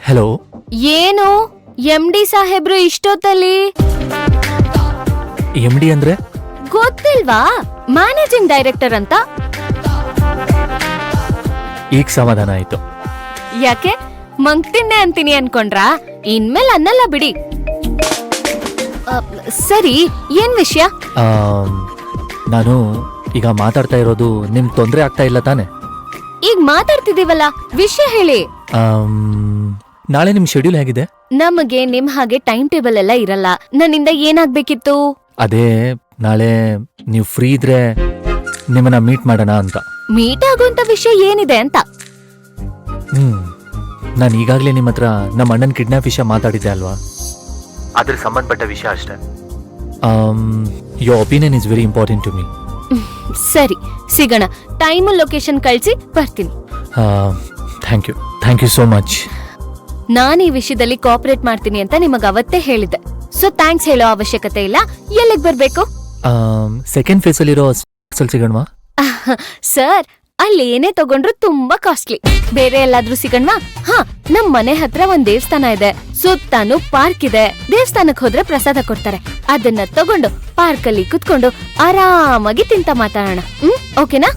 Hello. ಏನು MD ಸಾಹೇಬ್ರು ಇಷ್ಟೊತ್ತಲ್ಲಿ? MD ಅಂದ್ರೆ? ಗೊತ್ತಿಲ್ವಾ? ಮ್ಯಾನೇಜಿಂಗ್ ಡೈರೆಕ್ಟರ್ ಅಂತ. ಈಗ ಸಮಾಧಾನ ಆಯ್ತು. ಯಾಕೆ ಮಂಗ್ತಿನ್ನೆ ಅಂತೀನಿ ಅನ್ಕೊಂಡ್ರಾ? ಇನ್ಮೇಲೆ ಅನ್ನಲ್ಲ ಬಿಡಿ. ಸರಿ, ಏನ್ ವಿಷಯ? ನಾನು ಈಗ ಮಾತಾಡ್ತಾ ಇರೋದು ನಿಮ್ ತೊಂದ್ರೆ ಆಗ್ತಾ ಇಲ್ಲ ತಾನೆ? ಈಗ ಮಾತಾಡ್ತಿದೀವಲ್ಲ, ವಿಷಯ ಹೇಳಿ. ನಾಳೆ ನಿಮ್ ಶೆಡ್ಯೂಲ್ ಹೇಗಿದೆ? ನಮಗೆ ನಿಮ್ ಹಾಗೆ ಟೈಮ್ ಟೇಬಲ್ ಎಲ್ಲ ಇರಲ್ಲ. ನನ್ನಿಂದ ಏನಾಗ್ಬೇಕಿತ್ತು? ಅದೇ ನಾಳೆ ನೀವು ಫ್ರೀ ಇದ್ರೆ ನಿಮ್ಮನ್ನ ಮೀಟ್ ಮಾಡೋಣ ಅಂತ. ಮೀಟ್ ಆಗುವಂತ ವಿಷಯ ಏನಿದೆ ಅಂತ? ನಾನು ಈಗಾಗ್ಲೇ ನಿಮ್ಮ ಹತ್ರ ನಮ್ಮ ಅಣ್ಣನ ಕಿಡ್ನಾಪ್ ವಿಷಯ ಮಾತಾಡಿದ್ದೆ ಅಲ್ವಾ? ಅದ್ರ ಸಂಬಂಧಪಟ್ಟ ವಿಷಯ ಅಷ್ಟೇ. Your opinion is very important to me. ಸರಿ, ಸಿಗೋಣ. ಟೈಮ್ ಲೊಕೇಶನ್ ಕಳ್ಸಿ ಬರ್ತೀನಿ. Thank you so much. ನಾನು ಈ ವಿಷಯದಲ್ಲಿ ಕೋಆಪರೇಟ್ ಮಾಡ್ತೀನಿ ಅಂತ ನಿಮಗ ಅವತ್ತೇ ಹೇಳಿದ್ದೆ. ಸೊ ಥ್ಯಾಂಕ್ಸ್ ಹೇಳೋ ಅವಶ್ಯಕತೆ ಇಲ್ಲ. ಎಲ್ಲಿಗೆ ಬರ್ಬೇಕು? ಸೆಕೆಂಡ್ ಫೇಸ್ ಅಲ್ಲಿರೋ ಸಿಗಣ್ವಾ? ಸರ್, ಅಲ್ಲಿ ಏನೇ ತಗೊಂಡ್ರು ತುಂಬಾ ಕಾಸ್ಟ್ಲಿ. ಬೇರೆ ಎಲ್ಲಾದ್ರೂ ಸಿಗಣ್ವಾ? ಹಾ, ನಮ್ ಮನೆ ಹತ್ರ ಒಂದ್ ದೇವಸ್ಥಾನ ಇದೆ. ಸುತ್ತಾನು ಪಾರ್ಕ್ ಇದೆ. ದೇವಸ್ಥಾನಕ್ ಹೋದ್ರೆ ಪ್ರಸಾದ ಕೊಡ್ತಾರೆ. ಅದನ್ನ ತಗೊಂಡು ಪಾರ್ಕ್ ಅಲ್ಲಿ ಕುತ್ಕೊಂಡು ಆರಾಮಾಗಿ ತಿಂತ ಮಾತಾಡೋಣ. ಓಕೆನಾ?